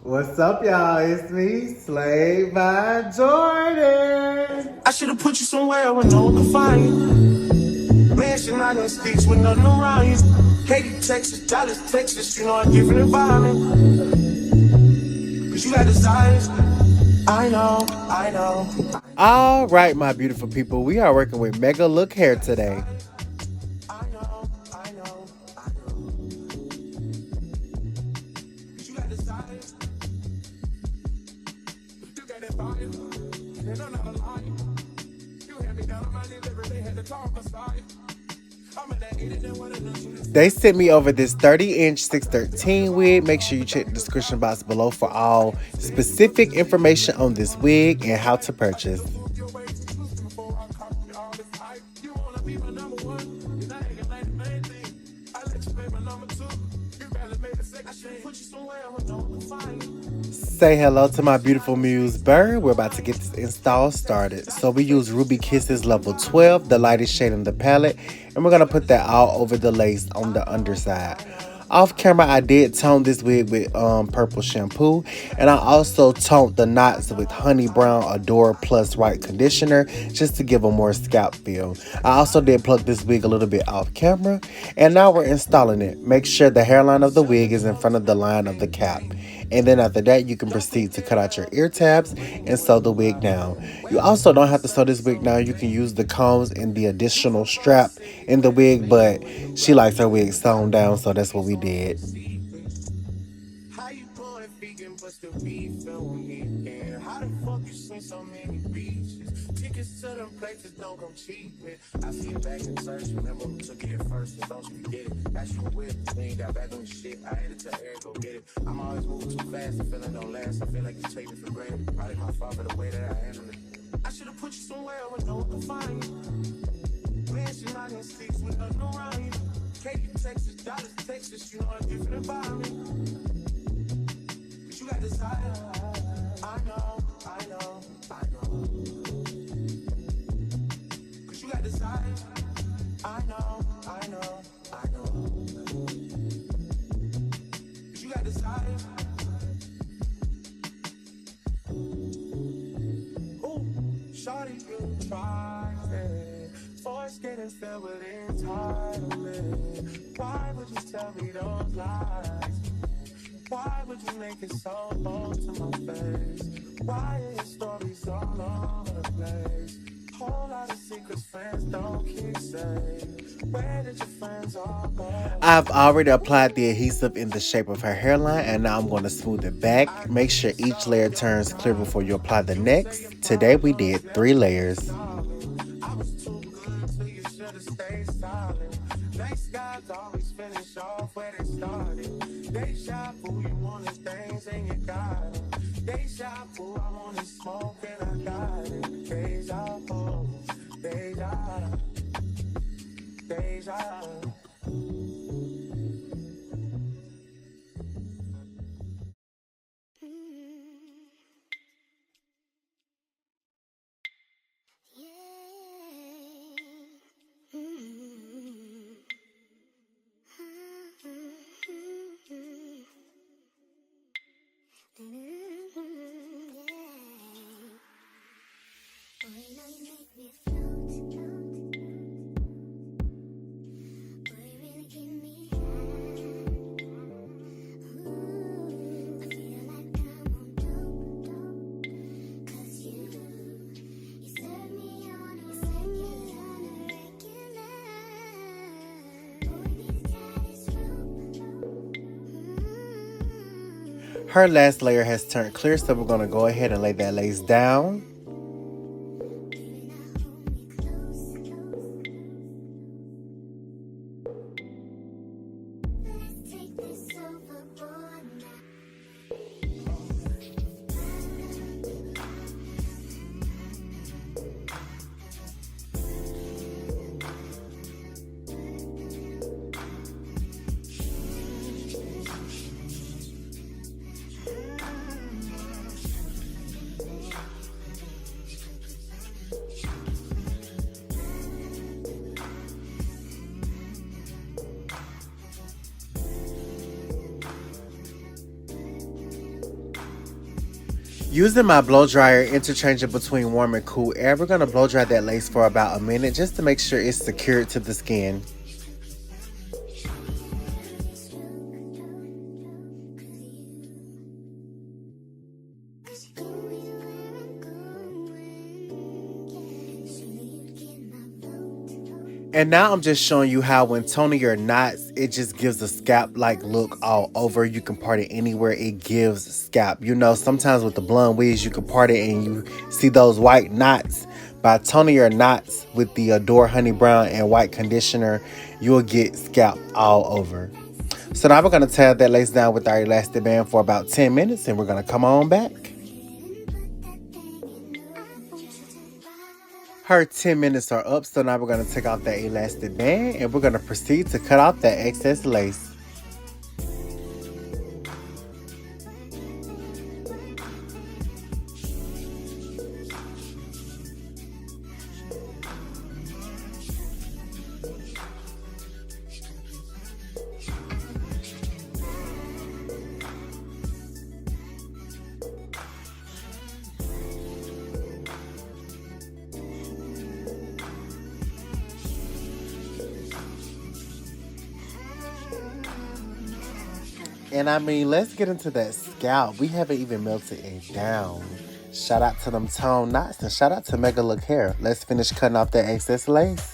What's up, y'all? It's me, Slave by Jordan. I should have put you somewhere where no one can find you. Mansion out in sticks with nothing around you. Katy, Texas, Dallas, Texas, you know a different environment. Cause you got desires. I know. All right, my beautiful people, we are working with Megalook hair today. I know. Cause you got desires. You got that fire. And I'm not a liar. You had me down on my knees every day, had to talk aside. I'm in that 80 that wanna know you. They sent me over this 30-inch 613 wig. Make sure you check the description box below for all specific information on this wig and how to purchase. Say hello to my beautiful muse Bird. We're about to get this install started. So we use Ruby Kisses level 12, the lightest shade in the palette, and we're gonna put that all over the lace on the underside. Off camera, I did tone this wig with purple shampoo, and I also toned the knots with Honey Brown Adore Plus White Conditioner just to give a more scalp feel. I also did pluck this wig a little bit off camera, and now we're installing it. Make sure the hairline of the wig is in front of the line of the cap. And then after that, you can proceed to cut out your ear tabs and sew the wig down. You also don't have to sew this wig down. You can use the combs and the additional strap in the wig, but she likes her wig sewn down, so that's what we did. How you pouring vegan but still beef on me? And how the fuck you seen so many beaches? Tickets to them places don't come cheap. I see it back in search. Remember who took it first, so don't you forget it. That's you with me, ain't got back on the shit. I had to tell Eric, go get it. I'm always moving too fast, the feeling don't last. I feel like you take me for granted. Probably my fault for the way that I handle it. I should have put you somewhere where no one can find you. Mansion out in sticks with nothing around you. Katy, Texas, Dallas, Texas, you know a different environment. But you got desire. I know. Cause you got desire. I know. Cause you got desire. Ooh, shawty, you tried it. Force getting filled with entitlement. Why would you tell me those lies? Why would you make it so bold to my face? Why are your stories all over the place? Whole lot of secrets friends don't keep safe. Where did your friends all go? I've already applied the adhesive in the shape of her hairline, and now I'm going to smooth it back. Make sure each layer turns clear before you apply the next. Today we did 3 layers. I was too good, so you should have stayed silent. Nice guys always finish off where they started. They shot for you wanted things and you got it. They shot for I wanted smoke and I got it. Deja vu, deja. Her last layer has turned clear, so we're going to go ahead and lay that lace down. Using my blow dryer, interchanging between warm and cool air, we're going to blow dry that lace for about a minute just to make sure it's secured to the skin. And now I'm just showing you how when toning your knots, it just gives a scalp-like look all over. You can part it anywhere, it gives scalp. You know, sometimes with the blonde wigs, you can part it and you see those white knots. By toning your knots with the Adore Honey Brown and White Conditioner, you'll get scalp all over. So now we're going to tie that lace down with our elastic band for about 10 minutes and we're going to come on back. Her 10 minutes are up, so now we're going to take off that elastic band and we're going to proceed to cut off that excess lace. And I mean, let's get into that scalp. We haven't even melted it down. Shout out to them tone knots and shout out to Megalook hair. Let's finish cutting off that excess lace.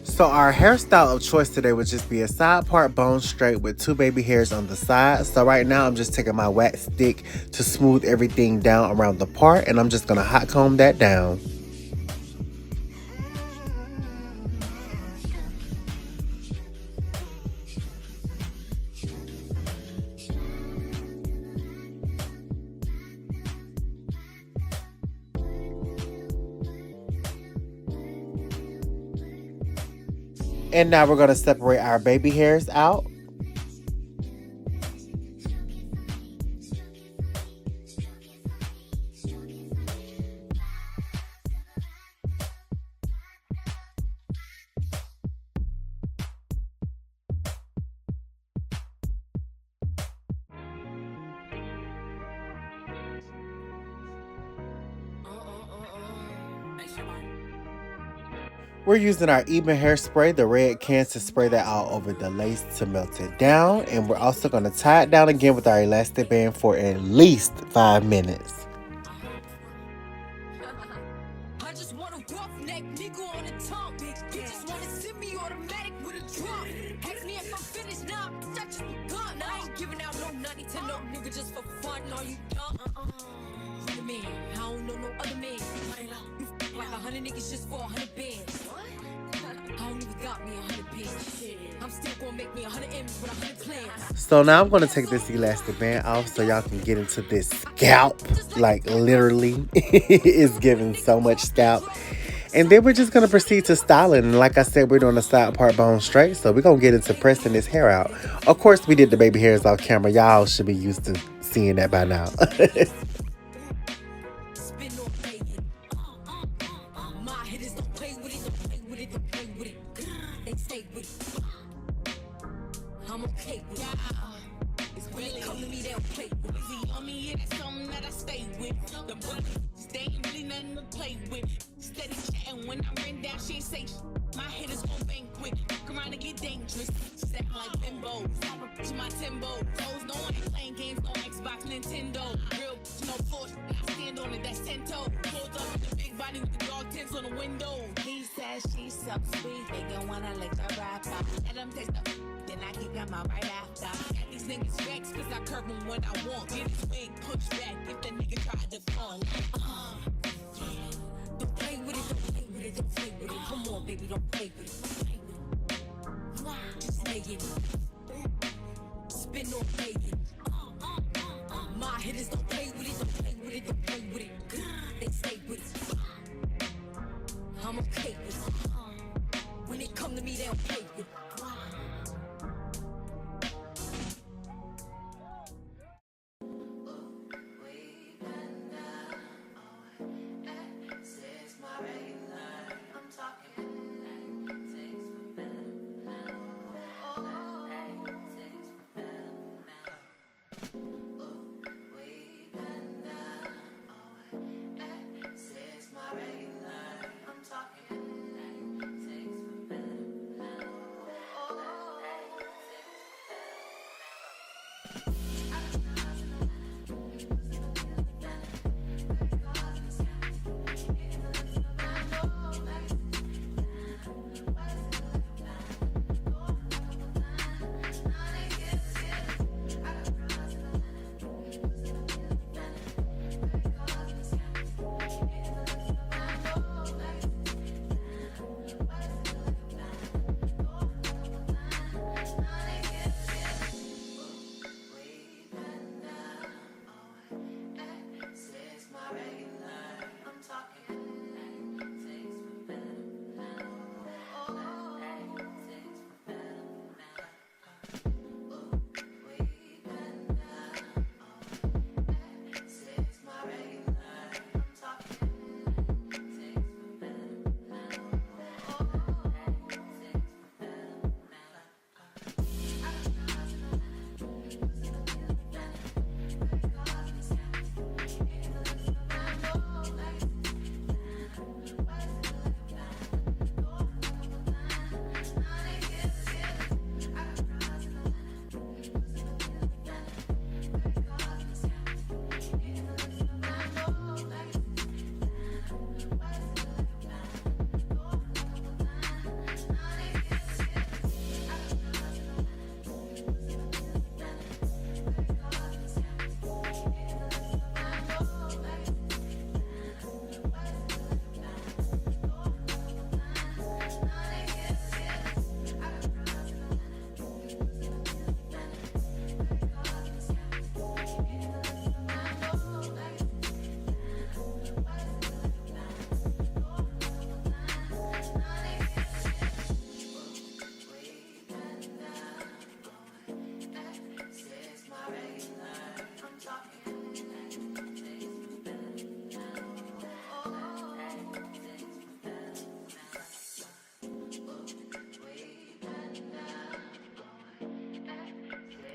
So our hairstyle of choice today would just be a side part bone straight with 2 baby hairs on the side. So right now I'm just taking my wax stick to smooth everything down around the part and I'm just going to hot comb that down. And now we're going to separate our baby hairs out. We're using our Even hairspray, the red can, to spray that all over the lace to melt it down. And we're also going to tie it down again with our elastic band for at least 5 minutes. I just want a rough neck nigga on the tongue. You just want to send me automatic with a drum. Ask me if I'm finished now. I just begun. I ain't giving out no nutty to no nigga just for fun. Are you dumb? Other man, I don't know no other man. You like 100 niggas just for 100 bands. I don't even got me 100 bands. I'm still gonna make me 100 M's with 100 plans. So now I'm going to take this elastic band off so y'all can get into this scalp. Like literally, it's giving so much scalp. And then we're just going to proceed to styling. And like I said, we're doing a side part bone straight. So we're going to get into pressing this hair out. Of course, we did the baby hairs off camera. Y'all should be used to seeing that by now. I'm okay with it. It's when it come to me, they'll play with it. On me, it's something that I stay with. The brothers, they ain't really nothing to play with. Steady chatting when I ran down, she ain't say my hitters gon' banquet. Come around and get dangerous. Step like bimbo. To my Timbo. Those no one ain't playing games, no Xbox, Nintendo. Real, no force. I stand on it, that's 10 toe. Pulled up with the big body with the dog tents on the window. He said that she so sweet, they gon' wanna lick the rap off. Let them taste the then I kick them out right after. Got these niggas vexed cause I curve them when I want. Get his wig pushed back if the nigga try to fall. Don't play with it, don't play with it, don't play with it. Come on, baby, don't play with it. Just lay it. Spin on baby. My hitters don't play with it, don't play with it, don't play with it. They stay with it. I'm okay with it. When it come to me, they don't play with it.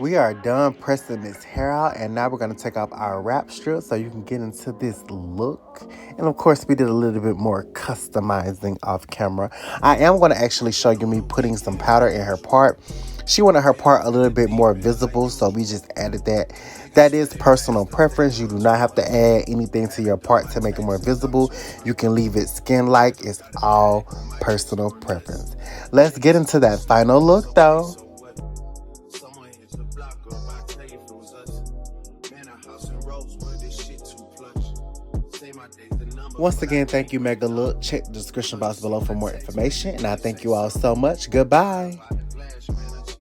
We are done pressing this hair out, and now we're going to take off our wrap strip so you can get into this look. And of course, we did a little bit more customizing off camera. I am going to actually show you me putting some powder in her part. She wanted her part a little bit more visible, so we just added that. That is personal preference. You do not have to add anything to your part to make it more visible. You can leave it skin-like. It's all personal preference. Let's get into that final look, though. Once again, thank you, Megalook. Check the description box below for more information. And I thank you all so much. Goodbye.